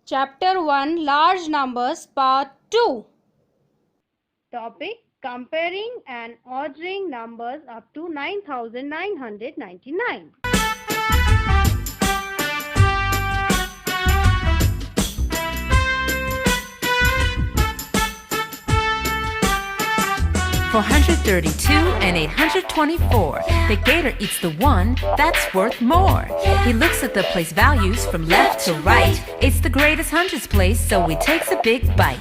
Chapter 1 Large Numbers Part 2. Topic Comparing and ordering numbers up to 9999. For 132 and 824, the gator eats the one that's worth more. He looks at the place values from left to right. It's the greatest hundreds place, so he takes a big bite.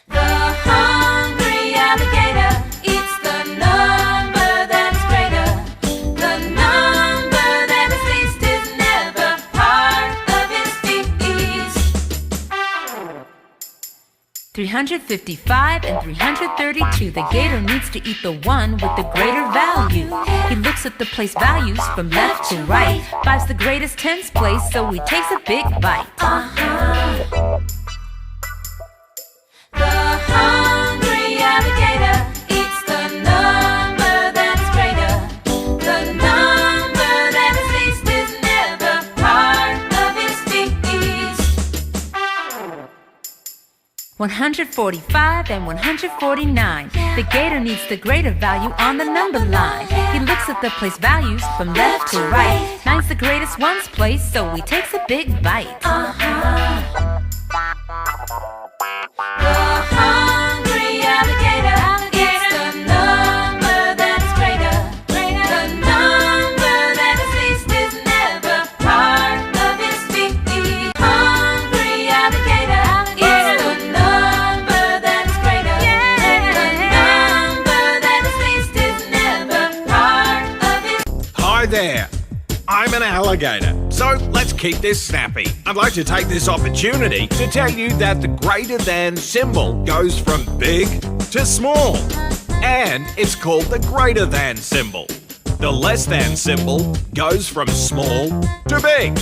The hungry alligator eats the number that's greater. The number that is least is never part of his feast. 355 and 332, the gator needs to eat the one with the greater value. He looks at the place values from left to right. 5's the greatest tens place, so he takes a big bite. The hungry alligator eats the number that's greater. The number that is least is never part of his feast. 145 and 149, the gator needs the greater value on the number line. He looks at the place values from left to right. 9's the greatest ones place, so he takes a big bite. The hungry alligator eats the number that's greater. The number that is least is never part of his feast. Hungry alligator eats the number that's greater. The number that is least is never part of his. Hi there, I'm an alligator, so let's keep this snappy. I'd like to take this opportunity to tell you that the greater than symbol goes from big to small, and it's called the greater than symbol. The less than symbol goes from small to big,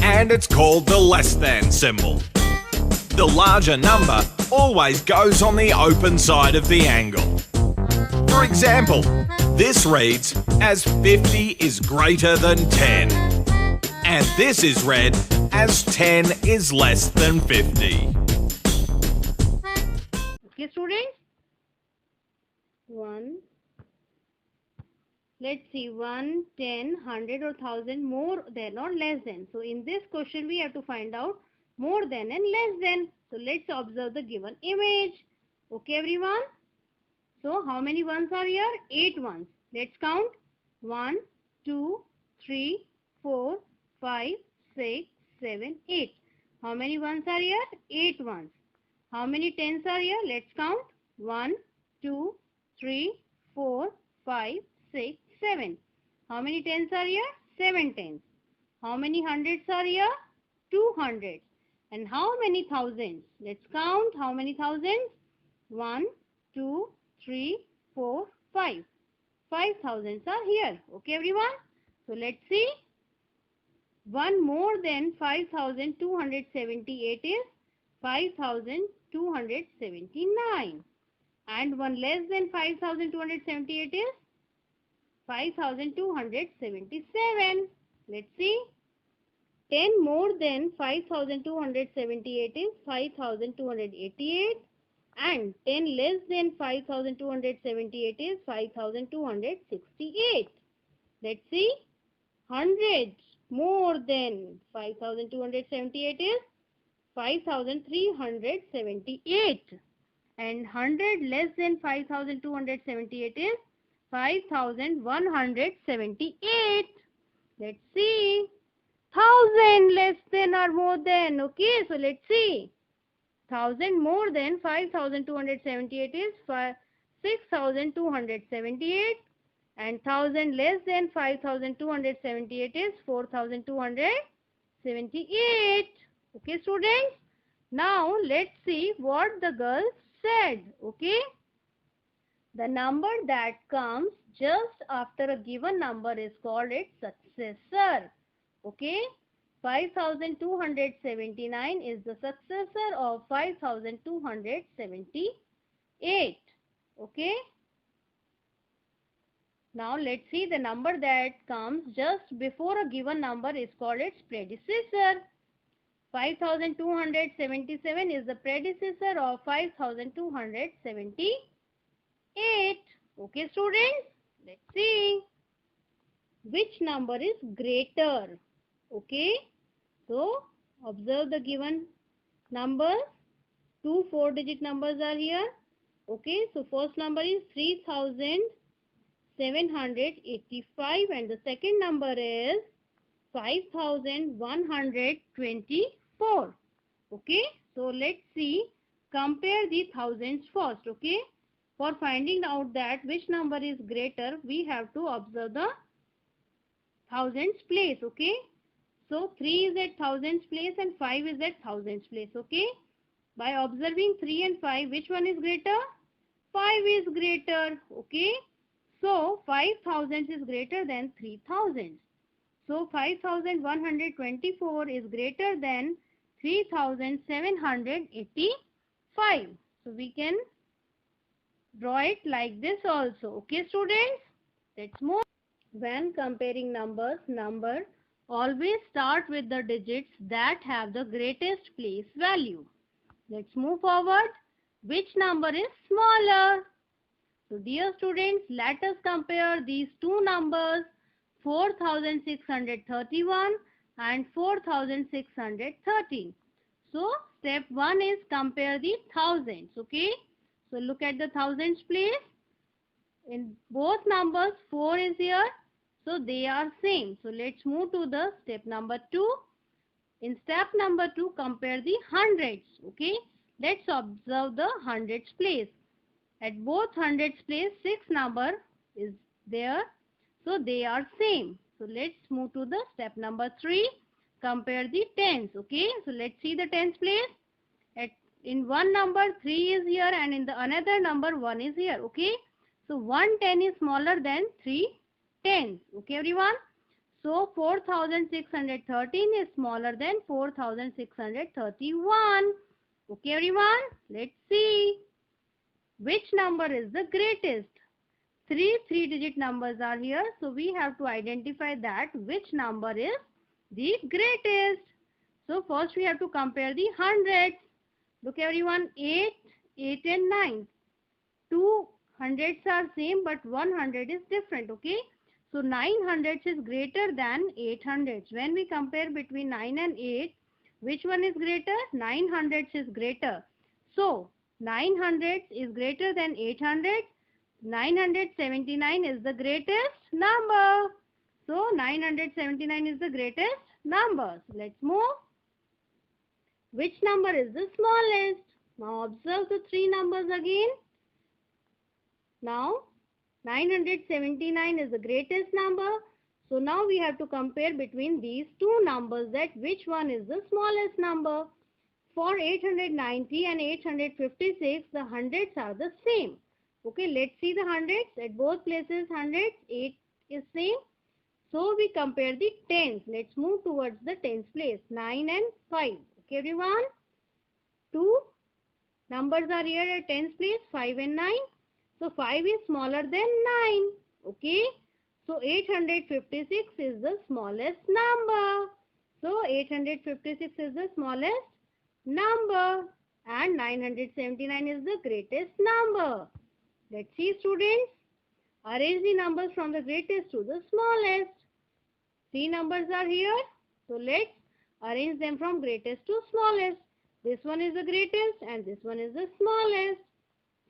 and it's called the less than symbol. The larger number always goes on the open side of the angle. For example, this reads as 50 is greater than 10. And this is read as 10 is less than 50. Okay, students? 1. Let's see, 1, 10, 100 or 1000 more than or less than. So in this question we have to find out more than and less than. So let's observe the given image. Okay, everyone? So how many ones are here? 8 ones. Let's count. 1, 2, 3, 4, 5, 6, 7, 8. How many ones are here? 8 ones. How many tens are here? Let's count. 1, 2, 3, 4, 5, 6, 7. How many tens are here? 7 tens. How many hundreds are here? 200. And how many thousands? Let's count. How many thousands? 1, 2, 3, 4, 5. 5,000s are here. Okay, everyone? So let's see. One more than 5,278 is 5,279. And one less than 5,278 is 5,277. Let's see. 10 more than 5,278 is 5,288. And 10 less than 5,278 is 5,268. Let's see. 100 more than 5,278 is 5,378. And 100 less than 5,278 is 5,178. Let's see. 1,000 less than or more than. Okay, so let's see. 1,000 more than 5,278 is 6,278. And 1,000 less than 5,278 is 4,278. Okay, students? Now, let's see what the girl said. Okay? The number that comes just after a given number is called its successor. Okay? 5,279 is the successor of 5,278. Okay? Now let's see, the number that comes just before a given number is called its predecessor. 5277 is the predecessor of 5278. Okay students, let's see which number is greater. Okay, so observe the given numbers. Two 4-digit numbers are here. Okay, so first number is 3785 and the second number is 5124. Okay, so let's see, compare the thousands first. Okay, for finding out that which number is greater, we have to observe the thousands place. Okay, so 3 is at thousands place and 5 is at thousands place. Okay, by observing 3 and 5, which one is greater? 5 is greater. Okay, so 5000 is greater than 3000. So 5124 is greater than 3785. So we can draw it like this also. Okay students, let's move. When comparing numbers, number always start with the digits that have the greatest place value. Let's move forward. Which number is smaller? So dear students, let us compare these two numbers, 4631 and 4613. So step 1 is compare the thousands. Okay, so look at the thousands place. In both numbers 4 is here, so they are same. So let's move to the step number 2. In step number 2, compare the hundreds. Okay, let's observe the hundreds place. At both hundreds place 6 number is there, so they are same. So let's move to the step number 3. Compare the tens. Okay, so let's see the tens place. In one number 3 is here and in the another number 1 is here. Okay, so 1 10 is smaller than 3 tens. Okay everyone, so 4613 is smaller than 4631. Okay everyone, let's see which number is the greatest. 3 3-digit numbers are here, so we have to identify that which number is the greatest. So first we have to compare the hundreds. Look everyone, 8 and 9. Two hundreds are same but 100 is different. Okay, so 900 is greater than 800. When we compare between 9 and 8, which one is greater? 900 is greater. So 900 is greater than 800. 979 is the greatest number. So 979 is the greatest number. So let's move. Which number is the smallest? Now observe the three numbers again. Now 979 is the greatest number. So now we have to compare between these two numbers, that which one is the smallest number. For 890 and 856, the hundreds are the same. Okay, let's see the hundreds. At both places hundreds, 8 is same. So we compare the tens. Let's move towards the tens place. 9 and 5. Okay everyone. Two numbers are here at tens place, 5 and 9. So 5 is smaller than 9. Okay. So 856 is the smallest number. So 856 is the smallest number and 979 is the greatest number. Let's see students. Arrange the numbers from the greatest to the smallest. Three numbers are here. So let's arrange them from greatest to smallest. This one is the greatest and this one is the smallest.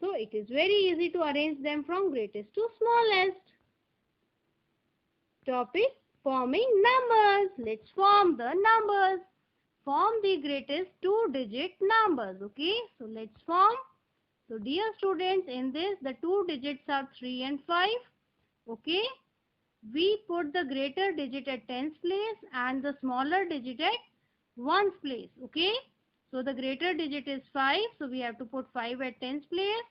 So it is very easy to arrange them from greatest to smallest. Topic: forming numbers. Let's form the numbers. Form the greatest two-digit numbers. Okay, so let's form. So dear students, in this the two digits are 3 and 5. Okay, we put the greater digit at tens place and the smaller digit at ones place. Okay, so the greater digit is 5, so we have to put 5 at tens place,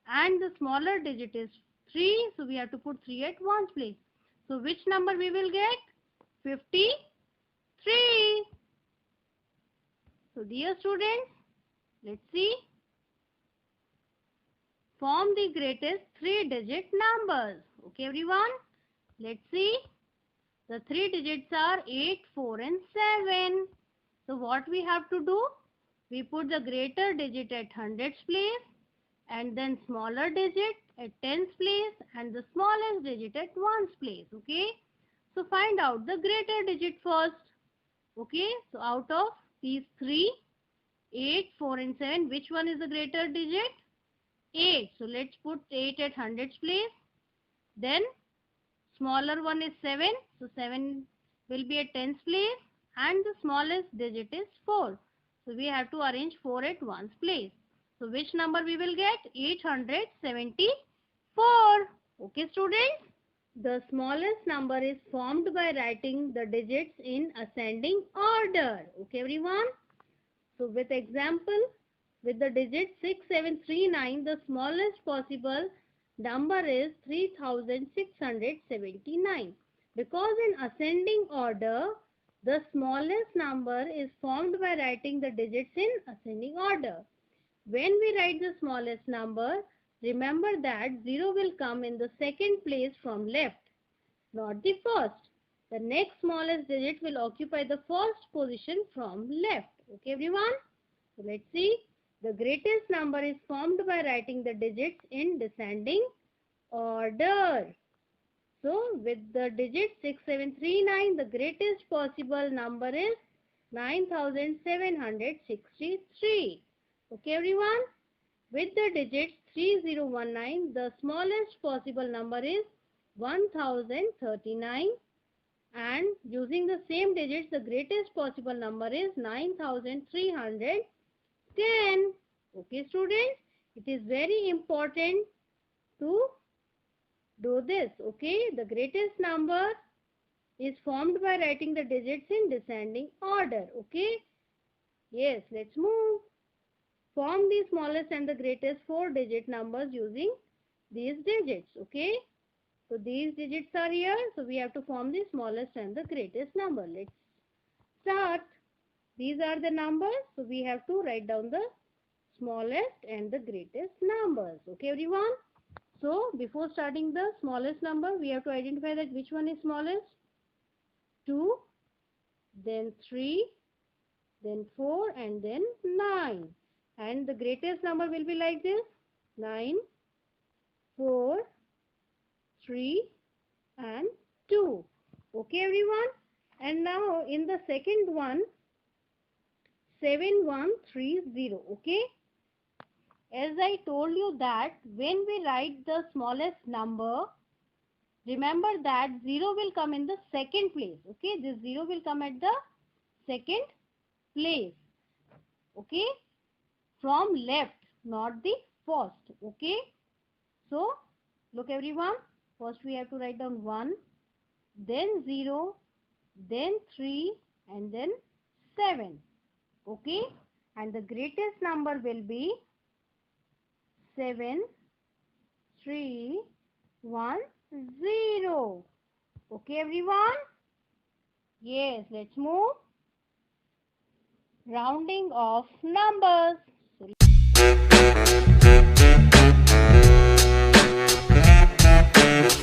and the smaller digit is 3, so we have to put 3 at ones place. So which number we will get? 53. So dear students, let's see. form the greatest 3-digit numbers. Okay, everyone? Let's see. The 3 digits are 8, 4 and 7. So what we have to do? We put the greater digit at hundreds place and then smaller digit at tens place and the smallest digit at ones place. Okay. So find out the greater digit first. Okay. So out of these 3, 8, 4 and 7, which one is the greater digit? 8. So let's put 8 at hundreds place. Then smaller one is 7. So 7 will be at tens place and the smallest digit is 4. So we have to arrange 4 at ones place. So which number we will get? 874. Okay, students? The smallest number is formed by writing the digits in ascending order. Okay, everyone? So with example, with the digit 6739, the smallest possible number is 3679. Because in ascending order, the smallest number is formed by writing the digits in ascending order. When we write the smallest number, remember that 0 will come in the second place from left, not the first. The next smallest digit will occupy the first position from left. Okay, everyone? So let's see. The greatest number is formed by writing the digits in descending order. So with the digit 6739, the greatest possible number is 9763. Okay, everyone? With the digit 3019, the smallest possible number is 1039. And using the same digits, the greatest possible number is 9310. Okay, students? It is very important to do this. Okay, the greatest number is formed by writing the digits in descending order. Okay, yes, let's move. Form the smallest and the greatest 4-digit numbers using these digits. Okay, so these digits are here, so we have to form the smallest and the greatest number. Let's start. These are the numbers, so we have to write down the smallest and the greatest numbers. Okay, everyone? So, before starting the smallest number, we have to identify that which one is smallest. 2, then 3, then 4 and then 9. And the greatest number will be like this. 9, 4, 3 and 2. Okay, everyone? And now in the second one, 7130. Okay? As I told you that when we write the smallest number, remember that 0 will come in the second place. Okay, this 0 will come at the second place. Okay, from left, not the first. Okay, so look everyone, first we have to write down 1, then 0, then 3 and then 7. Okay, and the greatest number will be 7, 3, 1, 0. Okay, everyone? Yes, let's move. Rounding of numbers.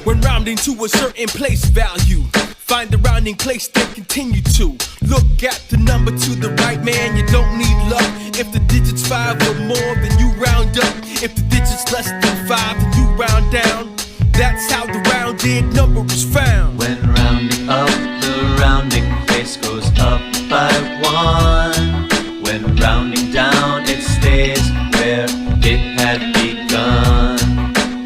When rounding to a certain place value, find the rounding place, then continue to look at the number to the right, man. You don't need luck. If the digits 5 or more, then you round up. If the digits less than 5, then you round down. That's how the rounded number is found. When rounding up, the rounding place goes up by 1. When rounding down, it stays where it had begun.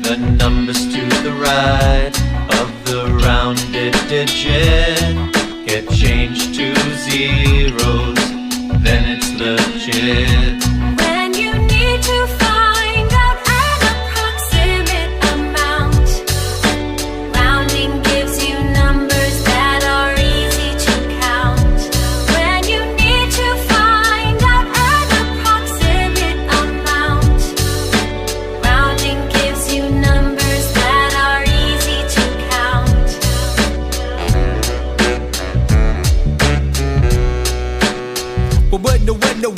The numbers to the right of the rounded digit get changed to zeros, then it's legit. When you need to find out an approximate amount, rounding gives you numbers that are easy to count. When you need to find out an approximate amount, rounding gives you numbers that are easy to count. But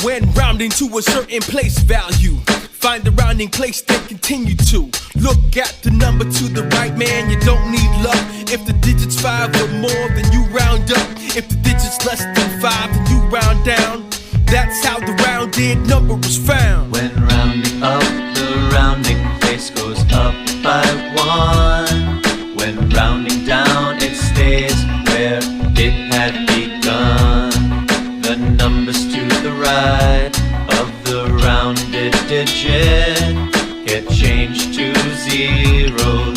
when rounding to a certain place value, Find the rounding place, then continue to look at the number to the right, man. You don't need luck. If the digits 5 or more, then you round up. If the digits less than 5, then you round down. That's how the rounded number was found. When rounding up, the rounding place goes up by 1. When rounding down, it stays where it had begun. The numbers to the right of the rounded digit get changed to zeros,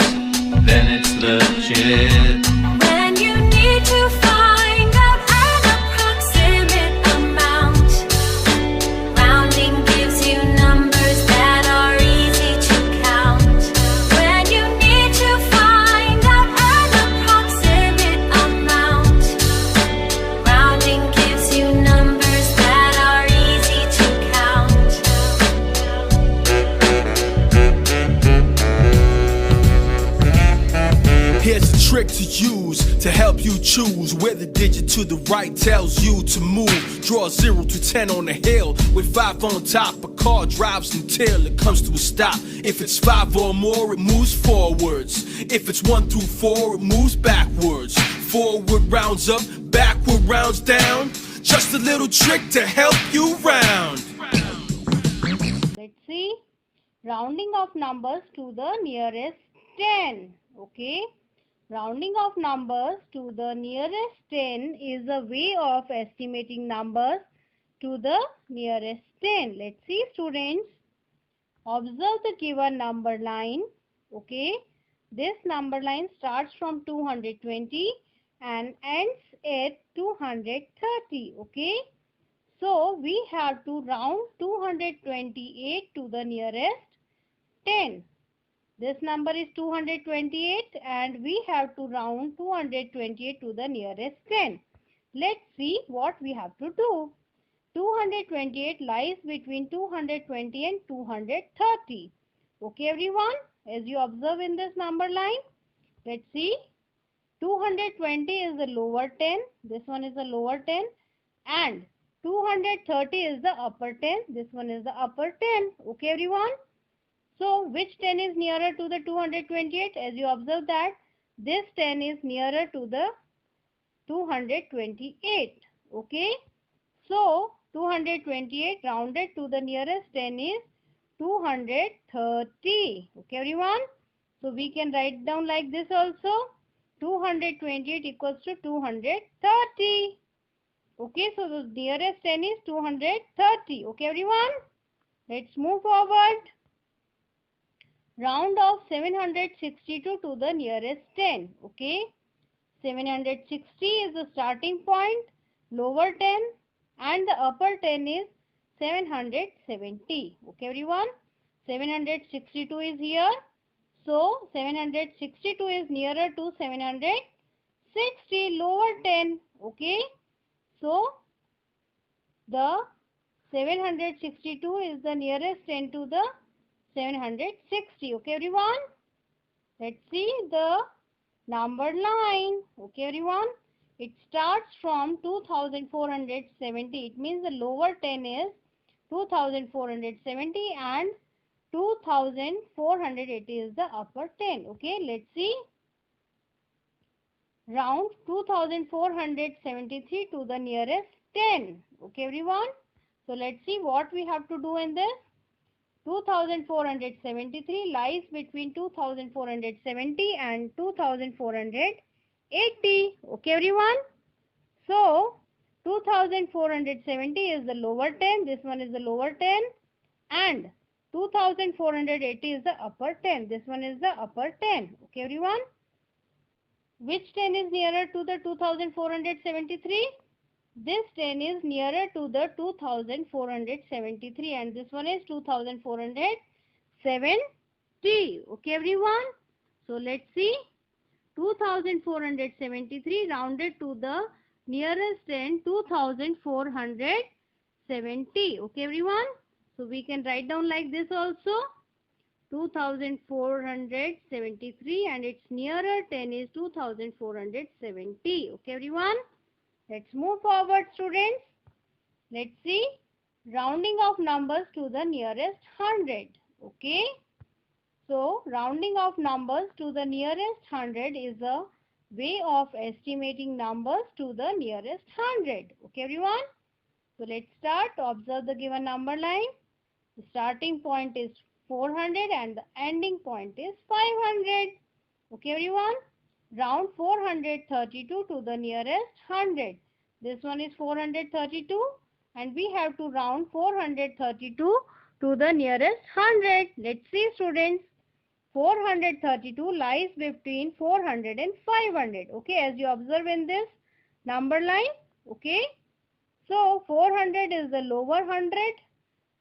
then it's legit. When you need to find out an approximate amount, rounding gives you numbers that are easy to count. When you need to find out an approximate amount, rounding gives you numbers that are easy to count. Here's a trick to use to help you choose where the digit to the right tells you to move. Draw 0 to 10 on a hill with 5 on top. A car drives until it comes to a stop. If it's 5 or more, it moves forwards. If it's 1 through 4, it moves backwards. Forward rounds up, backward rounds down. Just a little trick to help you round. Let's see. Rounding of numbers to the nearest 10. Okay. Rounding of numbers to the nearest 10 is a way of estimating numbers to the nearest 10. Let's see, students. Observe the given number line. Okay. This number line starts from 220 and ends at 230. Okay. So, we have to round 228 to the nearest 10. This number is 228 and we have to round 228 to the nearest 10. Let's see what we have to do. 228 lies between 220 and 230. Okay everyone, as you observe in this number line, let's see. 220 is the lower 10, this one is the lower 10, and 230 is the upper 10, this one is the upper 10. Okay everyone. So, which 10 is nearer to the 228? As you observe that, this 10 is nearer to the 228. Okay. So, 228 rounded to the nearest 10 is 230. Okay, everyone. So, we can write down like this also. 228 equals to 230. Okay, so the nearest 10 is 230. Okay, everyone. Let's move forward. Round of 762 to the nearest 10. Okay. 760 is the starting point, lower 10, and the upper 10 is 770. Okay, everyone. 762 is here. So, 762 is nearer to 760, lower 10. Okay. So, the 762 is the nearest 10 to the 760. Okay, everyone. Let's see the number line. Okay, everyone. It starts from 2470. It means the lower 10 is 2470 and 2480 is the upper 10. Okay, let's see. Round 2473 to the nearest 10. Okay, everyone. So, let's see what we have to do in this. 2473 lies between 2470 and 2480. Okay, everyone. So, 2470 is the lower 10. This one is the lower 10. And 2480 is the upper 10. This one is the upper 10. Okay, everyone. Which 10 is nearer to the 2473? This 10 is nearer to the 2473 and this one is 2470. Okay, everyone. So, let's see. 2473 rounded to the nearest 10, 2470. Okay, everyone. So, we can write down like this also. 2473 and its nearer 10 is 2470. Okay, everyone. Let's move forward, students. Let's see. rounding of numbers to the nearest 100. Okay. So rounding of numbers to the nearest 100 is a way of estimating numbers to the nearest 100. Okay everyone. So let's start. Observe the given number line. The starting point is 400 and the ending point is 500. Okay everyone. Round 432 to the nearest 100. This one is 432 and we have to round 432 to the nearest 100. Let's see students. 432 lies between 400 and 500. Okay, as you observe in this number line. Okay. So 400 is the lower 100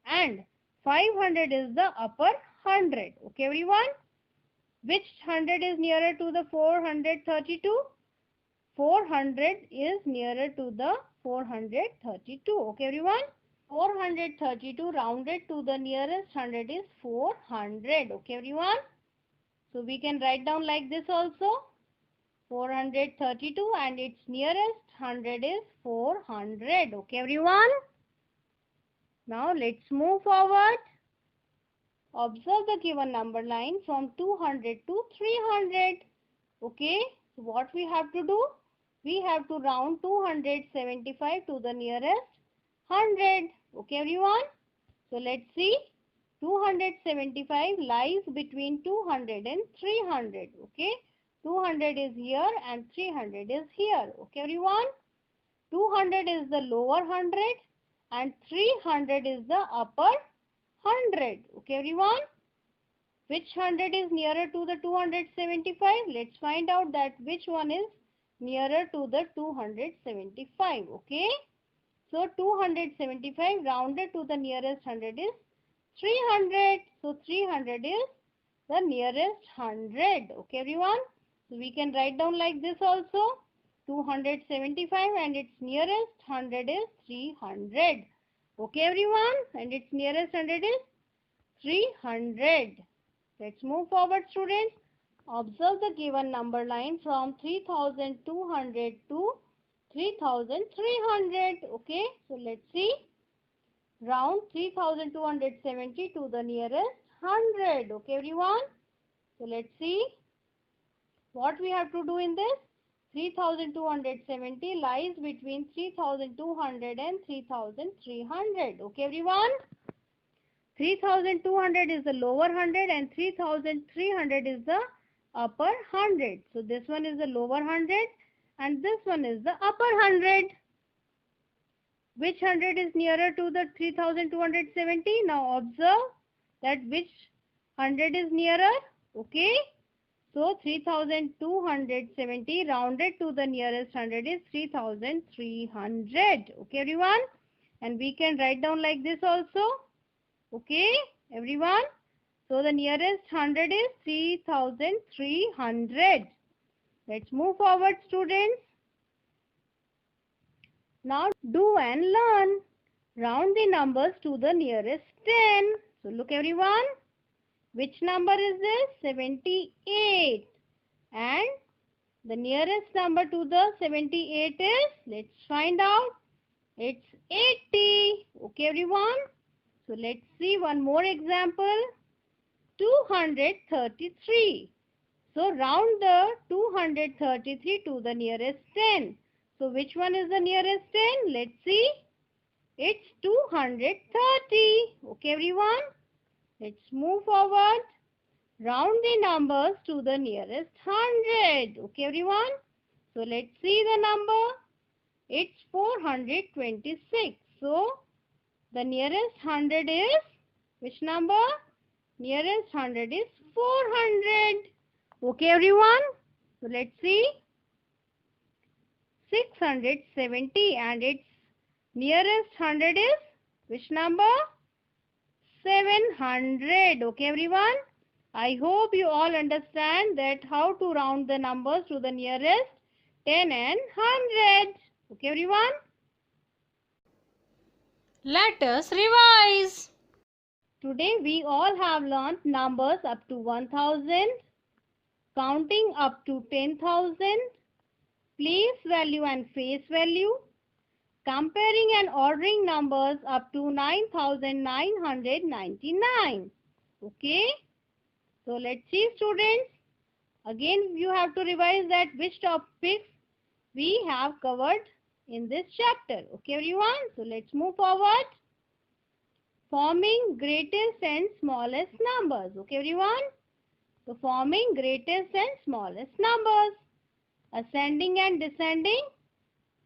and 500 is the upper 100. Okay everyone. Which 100 is nearer to the 432? 400 is nearer to the 432. Okay everyone. 432 rounded to the nearest 100 is 400. Okay everyone. So we can write down like this also. 432 and its nearest 100 is 400. Okay everyone. Now let's move forward. Observe the given number line from 200 to 300. Okay. So what we have to do? We have to round 275 to the nearest 100. Okay everyone. So let's see. 275 lies between 200 and 300. Okay. 200 is here and 300 is here. Okay everyone. 200 is the lower 100 and 300 is the upper 100. Okay everyone. Which 100 is nearer to the 275? Let's find out that which one is nearer to the 275. Okay. So 275 rounded to the nearest 100 is 300. So 300 is the nearest 100. Okay everyone. So we can write down like this also. 275 and its nearest 100 is 300. Okay everyone. And its nearest 100 is 300. Let's move forward students. Observe the given number line from 3200 to 3300. Okay. So let's see. Round 3270 to the nearest 100. Okay everyone. So let's see. What we have to do in this? 3270 lies between 3200 and 3300. Okay everyone. 3200 is the lower 100 and 3300 is the upper 100. So this one is the lower 100 and this one is the upper 100. Which 100 is nearer to the 3270? Now observe that which 100 is nearer. Okay. So 3270 rounded to the nearest 100 is 3300. Okay everyone. And we can write down like this also. Okay everyone. So the nearest 100 is 3300. Let's move forward students. Now do and learn. Round the numbers to the nearest 10. So look everyone. Which number is this? 78. And the nearest number to the 78 is, let's find out. It's 80. Okay everyone. So let's see one more example. 233. So round the 233 to the nearest 10. So which one is the nearest 10? Let's see. It's 230. Okay everyone. Let's move forward. Round the numbers to the nearest 100. Okay everyone. So let's see the number. It's 426. So the nearest 100 is, which number? Nearest 100 is 400. Okay everyone. So let's see. 670 and its nearest 100 is, which number? 700. Okay everyone. I hope you all understand that how to round the numbers to the nearest 10 and 100. Okay everyone. Let us revise. Today we all have learnt numbers up to 1000, counting up to 10,000, place value and face value, comparing and ordering numbers up to 9,999. Okay. So let's see, students. Again, you have to revise that which topics we have covered in this chapter. Okay, everyone. So let's move forward. Forming greatest and smallest numbers. Okay, everyone. So forming greatest and smallest numbers. Ascending and descending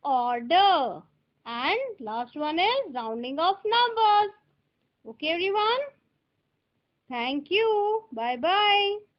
order. And last one is rounding off numbers. Okay, everyone. Thank you. Bye-bye.